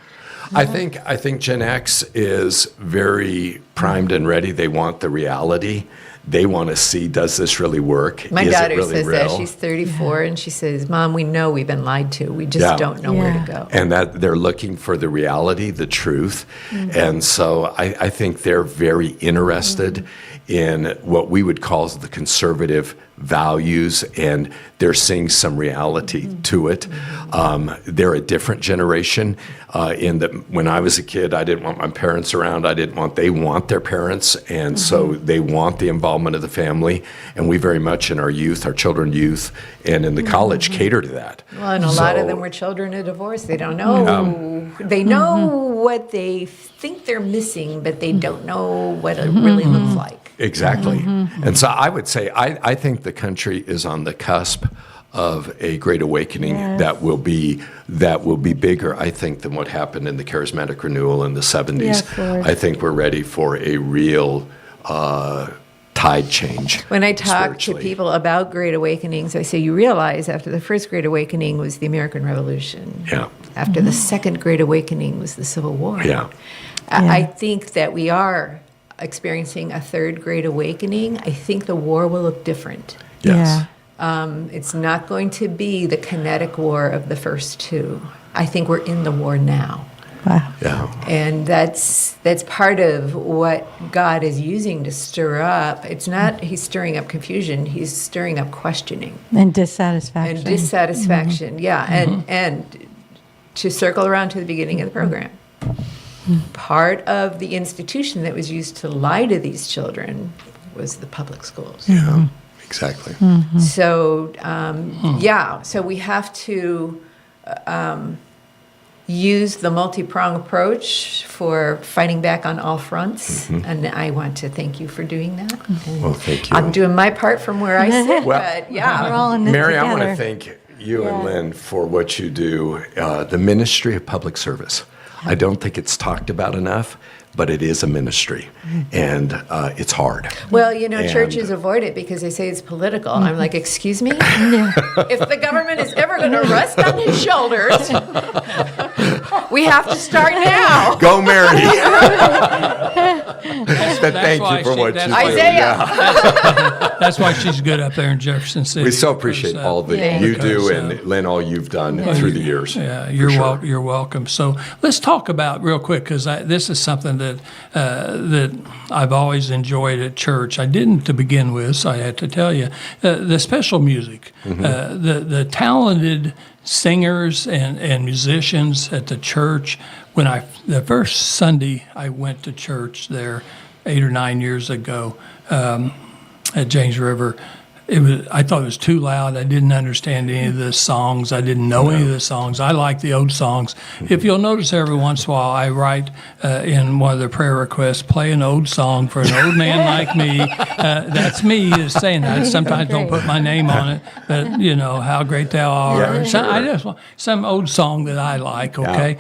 I think Gen X is very primed and ready. They want the reality. They want to see, does this really work? My Is daughter it really says real? that. She's 34, and she says, Mom, we know we've been lied to. We just don't know where to go. And that they're looking for the reality, the truth. And so I think they're very interested in what we would call the conservative values, and they're seeing some reality to it. They're a different generation in that when I was a kid, I didn't want my parents around. They want their parents, and so they want the involvement of the family. And we very much in our youth, our children youth, and in the college cater to that. Well, and a lot of them were children of divorce. They don't know. They know what they think they're missing, but they don't know what it really looks like. Exactly. And so I would say I think the country is on the cusp of a great awakening that will be bigger, I think, than what happened in the charismatic renewal in the 70s. Yes, Lord. I think we're ready for a real tide change. When I talk to spiritually. people about great awakenings, I say, you realize after the first great awakening was the American Revolution. Yeah. After the second great awakening was the Civil War. Yeah. I think that we are experiencing a third great awakening. I think the war will look different. Yes. It's not going to be the kinetic war of the first two. I think we're in the war now. Wow. Yeah. And that's part of what God is using to stir up. It's not he's stirring up confusion, he's stirring up questioning. And dissatisfaction. And dissatisfaction, yeah. And to circle around to the beginning of the program. Part of the institution that was used to lie to these children was the public schools. Yeah. Exactly. So, so we have to use the multi-prong approach for fighting back on all fronts. And I want to thank you for doing that. And Well, thank you. I'm doing my part from where I sit, Well, but We're all in this Mary, I want to together. thank you and Lynn for what you do, the ministry of public service. I don't think it's talked about enough, but it is a ministry, and it's hard. Well, And- churches avoid it because they say it's political. I'm like, excuse me? If the government is ever going to rest on his shoulders, we have to start now. Go, Mary! But thank why you for she- what you that's do. why- Isaiah. Yeah. That's why she's good up there in Jefferson City. We so appreciate because, all that Yeah. you do, because, and Lynn, all you've done through the years. Yeah, for you're sure. you're welcome. So let's talk about real quick because this is something that that I've always enjoyed at church. I didn't to begin with, so I had to tell you the special music, the talented singers and musicians at the church. When the first Sunday I went to church there 8 or 9 years ago at James River. I thought it was too loud. I didn't understand any of the songs. I didn't know any of the songs. I like the old songs. If you'll notice, every once in a while, I write in one of the prayer requests, play an old song for an old man like me. That's me is saying that. I sometimes don't put my name on it, but how great thou art. Yeah, So I sure. just want some old song that I like. Okay,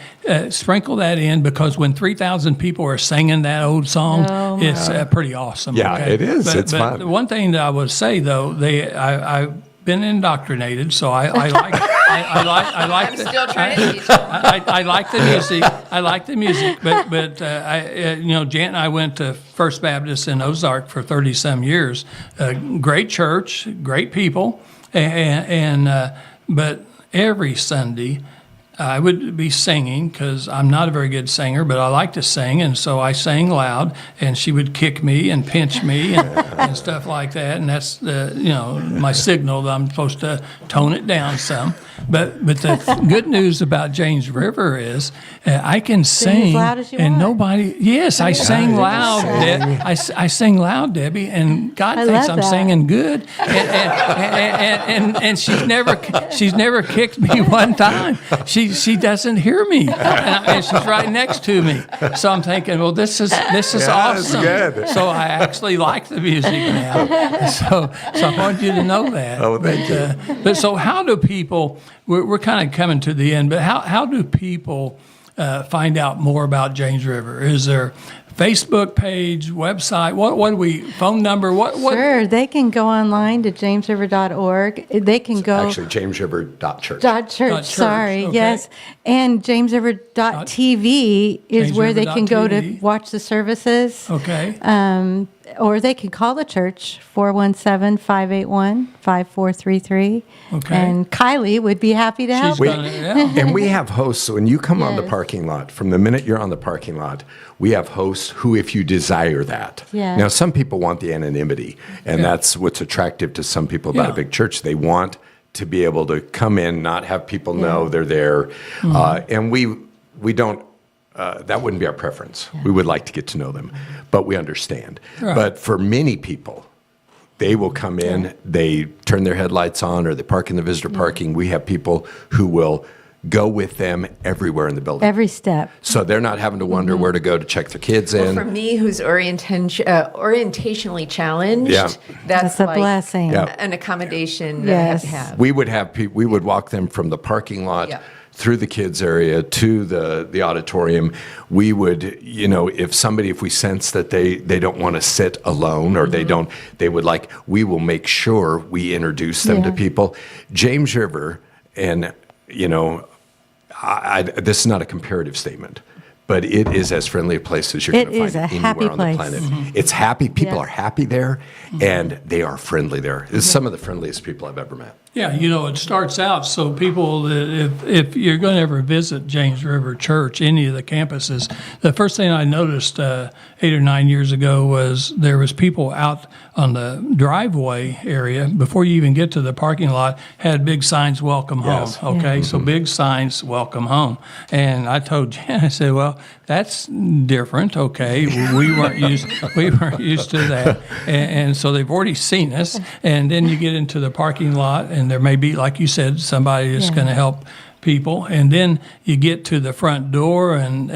sprinkle that in because when 3,000 people are singing that old song, it's pretty awesome. Yeah, okay? it is. But, It's but fun. the one thing that I would say though, I've been indoctrinated, so I like I'm the, still trying to teach you. I like the music. I like the music, but Jan and I went to First Baptist in Ozark for 30-some years. Great church, great people, but every Sunday I would be singing because I'm not a very good singer, but I like to sing, and so I sang loud, and she would kick me and pinch me and stuff like that, and that's my signal that I'm supposed to tone it down some. But the good news about James River is I can sing, as loud as you and want. nobody. Yes, I sang loud. I sing loud, Debbie, and God I thinks love I'm that. singing good, and she's never kicked me one time. She doesn't hear me, and she's right next to me. So I'm thinking, well, this is that's awesome. good. So I actually like the music now. So I wanted you to know that. Oh, thank you. But so how do people? We're kind of coming to the end, but how do people find out more about James River? Is there Facebook page, website? What do we? Phone number? What? Sure, they can go online to jamesriver.org. They can go Actually, jamesriver.church. church. Sorry, okay. yes, and jamesriver.tv is where they can go to jamesriver.tv. watch the services. Okay. or they can call the church, 417-581-5433. Okay. And Kylie would be happy to help. She's gonna, yeah. And we have hosts. So when you come on the Yes. parking lot, from the minute you're on the parking lot, we have hosts who, if you desire that. Yeah. Now, some people want the anonymity, and Yeah. that's what's attractive to some people about Yeah. a big church. They want to be able to come in, not have people know they're there. And we don't, that wouldn't be our preference. We would like to get to know them, but we understand. Right. But for many people, they will come in, they turn their headlights on, or they park in the visitor parking. We have people who will go with them everywhere in the building. Every step. So they're not having to wonder where to go to check their kids in. For me, who's orientationally challenged, Yeah. that's That's a like blessing. Yeah. an accommodation that I have to Yes. have. We would have we would walk them from the parking lot Yeah. through the kids area to the auditorium. We would, if we sense that they don't want to sit alone, or they would we will make sure we introduce them to Yeah. people. James River, and this is not a comparative statement, but it is as friendly a place as you're It going to is find a happy anywhere on the place. planet. It's happy. People Yeah. are happy there, and they are friendly there. It's some of the friendliest people I've ever met. Yeah, it starts out so people, if you're going to ever visit James River Church, any of the campuses, the first thing I noticed 8 or 9 years ago was there was people out on the driveway area before you even get to the parking lot had big signs, welcome Yes. home. Okay, so big signs, welcome home. And I told Jen, I said, well, that's different. Okay, we weren't used to that, and so they've already seen us. And then you get into the parking lot, and there may be, like you said, somebody that's Yeah. going to help people. And then you get to the front door, and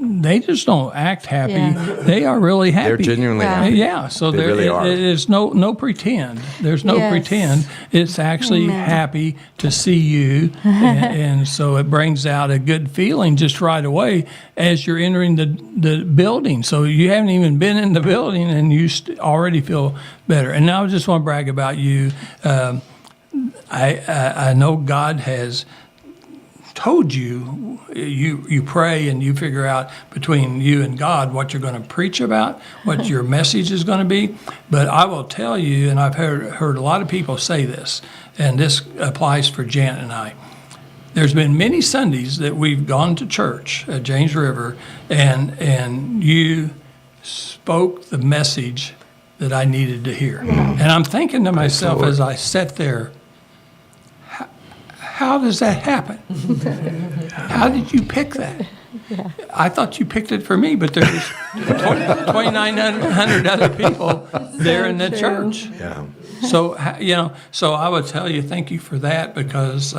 they just don't act happy. Yeah. They are really happy. They're genuinely Yeah. happy. Yeah, so They there really are. there's no pretend. There's no Yes. pretend. It's actually Amen. happy to see you, and so it brings out a good feeling just right away as you're entering the building. So you haven't even been in the building, and you already feel better. And now I just want to brag about you. I know God has told you pray and you figure out between you and God what you're going to preach about, what your message is going to be. But I will tell you, and I've heard a lot of people say this, and this applies for Janet and I. There's been many Sundays that we've gone to church at James River, and you spoke the message that I needed to hear. And I'm thinking to myself as I sat there, how does that happen? How did you pick that? I thought you picked it for me, but there's 2,900 other people there in the church. Yeah. So, so I would tell you thank you for that, because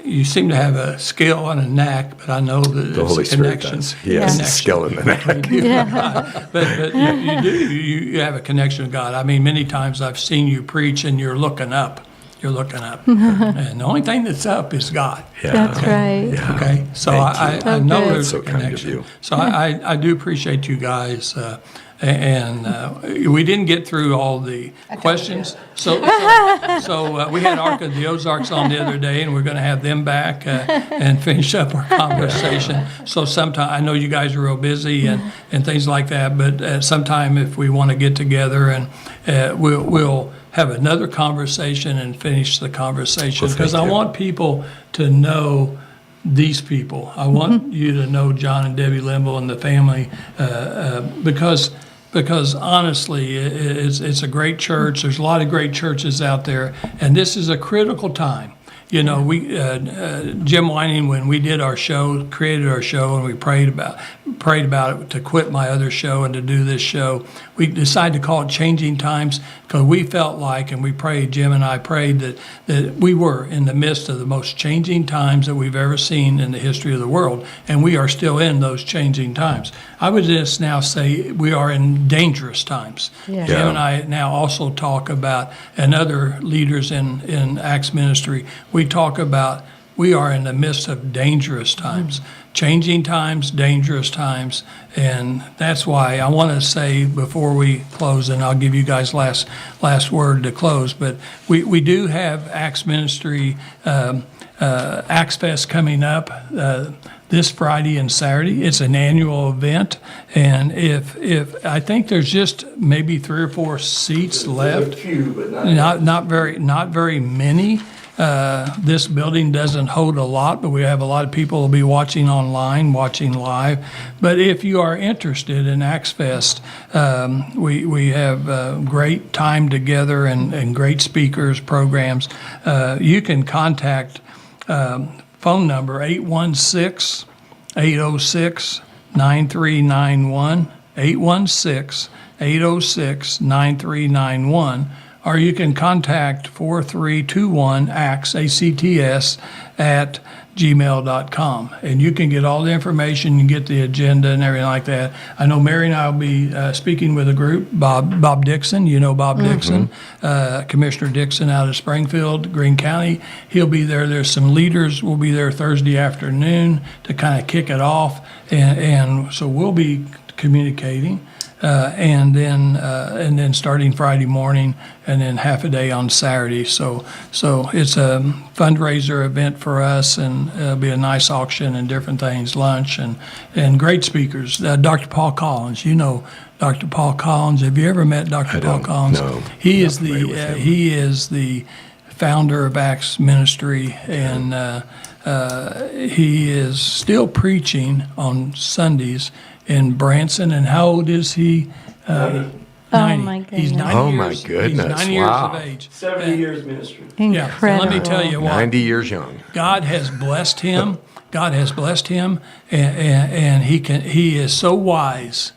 you seem to have a skill and a knack, but I know that The it's Holy a Spirit connection. does. He has connection skill in the neck. between you and God. But you do. You have a connection with God. I mean, many times I've seen you preach and you're looking up. You're looking up. And the only thing that's up is God. That's right. Okay, so Thank I you. know Okay. there's So a kind of connection. you. So I do appreciate you guys, and we didn't get through all the questions. So we had Ark of the Ozarks on the other day, and we're going to have them back and finish up our conversation. So sometime, I know you guys are real busy and things like that, but sometime if we want to get together and we'll have another conversation and finish the conversation, Well, because thank I you. want people to know these people. I want you to know John and Debbie Lindell and the family, because honestly, it's a great church. There's a lot of great churches out there, and this is a critical time. We Jim Whining, when we did our show, created our show, and we prayed about it to quit my other show and to do this show. We decided to call it Changing Times, because we felt like, and we prayed, Jim and I prayed, that we were in the midst of the most changing times that we've ever seen in the history of the world, and we are still in those changing times. I would just now say we are in dangerous times. Yeah. Jim and I now also talk about, and other leaders in Acts Ministry, we talk about we are in the midst of dangerous times, changing times, dangerous times, and that's why I want to say before we close, and I'll give you guys last word to close, but we do have Acts Ministry Acts Fest coming up this Friday and Saturday. It's an annual event, and if I think there's just maybe 3 or 4 seats left. A few, but Not very many. This building doesn't hold a lot, but we have a lot of people will be watching online, watching live. But if you are interested in Axe Fest, we have great time together and great speakers, programs. You can contact phone number 816-806-9391, 816-806-9391. Or you can contact 4321-ACTS, A-C-T-S, at gmail.com. And you can get all the information, you get the agenda and everything like that. I know Mary and I will be speaking with a group, Bob Dixon, you know Bob Dixon, Commissioner Dixon out of Springfield, Greene County. He'll be there. There's some leaders will be there Thursday afternoon to kind of kick it off. And so we'll be communicating. And then starting Friday morning, and then half a day on Saturday. So it's a fundraiser event for us, and it'll be a nice auction and different things, lunch and great speakers. Dr. Paul Collins, you know Dr. Paul Collins. Have you ever met Dr. Paul Collins? No. He is the founder of Acts Ministry, and he is still preaching on Sundays in Branson. And how old is he? 90. Oh, my He's goodness. 90 Oh, my years. goodness. He's 90 years Wow. of age. 70 years ministry. Yeah. Incredible. And let me tell you what. 90 years young. God has blessed him. God has blessed him, and he is so wise.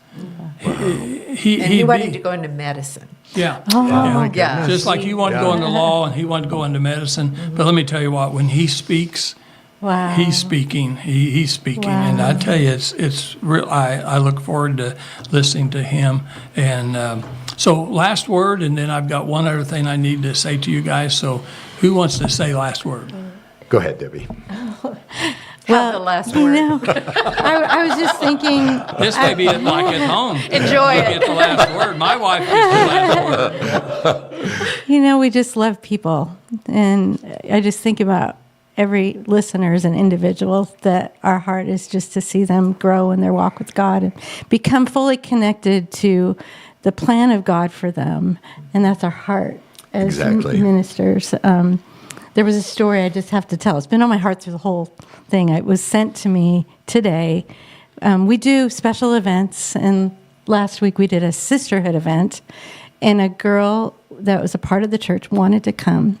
And he wanted to go into medicine. Yeah. Oh, Yeah. my Yeah. goodness. Just like you want to go into law and he wanted to go into medicine. But let me tell you what, when he speaks, Wow. he's speaking. He's speaking, and I tell you, it's real. I look forward to listening to him. And so, last word, and then I've got one other thing I need to say to you guys. So, who wants to say last word? Go ahead, Debbie. Have the last You word. know, I was just thinking, This may be like at home. Enjoy You it. get the last word. My wife gets the last word. you know, we just love people. And I just think about every listener as an individual, that our heart is just to see them grow in their walk with God and become fully connected to the plan of God for them. And that's our heart as Exactly. ministers. There was a story I just have to tell. It's been on my heart through the whole thing. It was sent to me today. We do special events, and last week we did a sisterhood event, and a girl that was a part of the church wanted to come,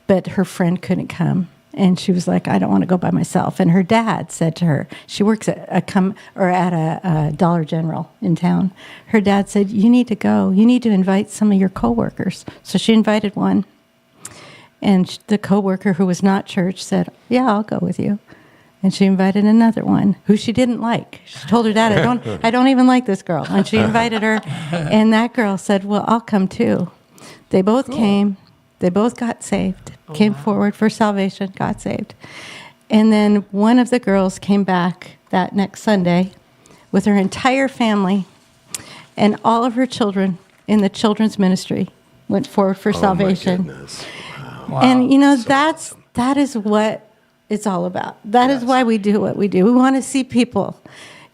but her friend couldn't come. And she was like, I don't want to go by myself. And her dad said to her, she works at a Dollar General in town. Her dad said, you need to go. You need to invite some of your coworkers. So she invited one. And the coworker who was not church said, yeah, I'll go with you. And she invited another one who she didn't like. She told her dad, I don't even like this girl. And she invited her. And that girl said, well, I'll come too. They both came. They both got saved, came forward for salvation, got saved. And then one of the girls came back that next Sunday with her entire family, and all of her children in the children's ministry went forward for salvation. Oh, my goodness. Wow. And, you know, that is what it's all about. That is why we do what we do. We want to see people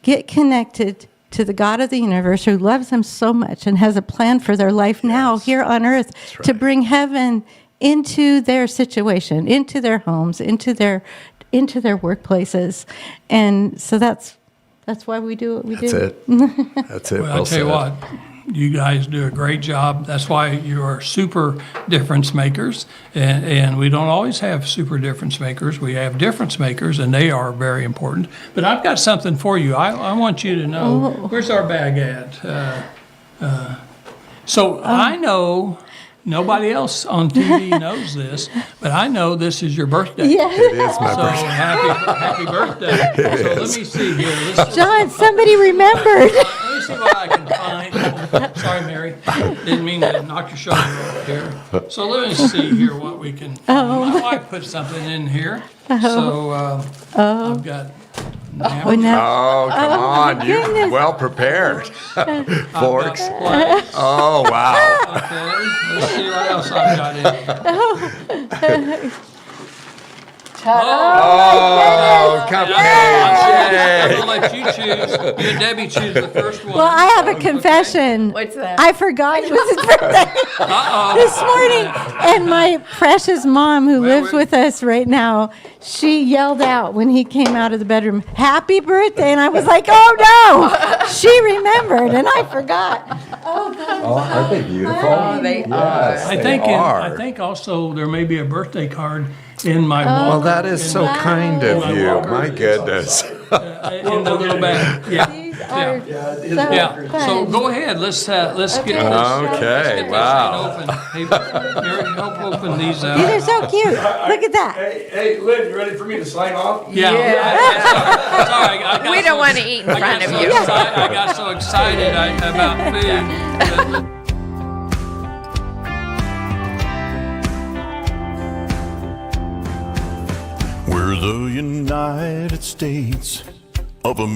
get connected to the God of the universe who loves them so much and has a plan for their life now here on earth to bring heaven into their situation, into their homes, into their workplaces. And so that's why we do what we do. That's it. That's it. Well, I'll tell you what, you guys do a great job. That's why you are super difference makers. And we don't always have super difference makers. We have difference makers, and they are very important. But I've got something for you. I want you to know, where's our bag at? I know nobody else on TV knows this, but I know this is your birthday. Yeah. It is my So birthday. happy birthday. So let me see here. John, somebody remembered. Let me see what I can find. Sorry, Mary. Didn't mean to knock your shoulder off here. So let me see here what we can find. My wife put something in here. So I've got Oh, no. Oh, come on. You're goodness. well prepared. Forks. plates. Oh, wow. Okay. Let's see what else I've got in here. Oh, cupcakes! I'll let you choose. You and Debbie choose the first one. Well, I have a confession. What's that? I forgot it was his birthday this morning. And my precious mom, who lives with us right now, she yelled out when he came out of the bedroom, "Happy birthday!" And I was like, "Oh no!" She remembered, and I forgot. Oh, God. Oh, aren't they beautiful? Oh, they are. I think also there may be a birthday card in my walker. Well, that is so kind of my you. walker. My goodness. In the little bag. Yeah. These are Yeah. So go ahead. Let's get this. Okay. Let's Wow. get this thing open. Hey, Eric, help open these out. These are so cute. Look at that. Hey, Lynn, you ready for me to sign off? Yeah. Sorry, I got We so don't want to eat in front of you. I got so excited about food. We're the United States of America.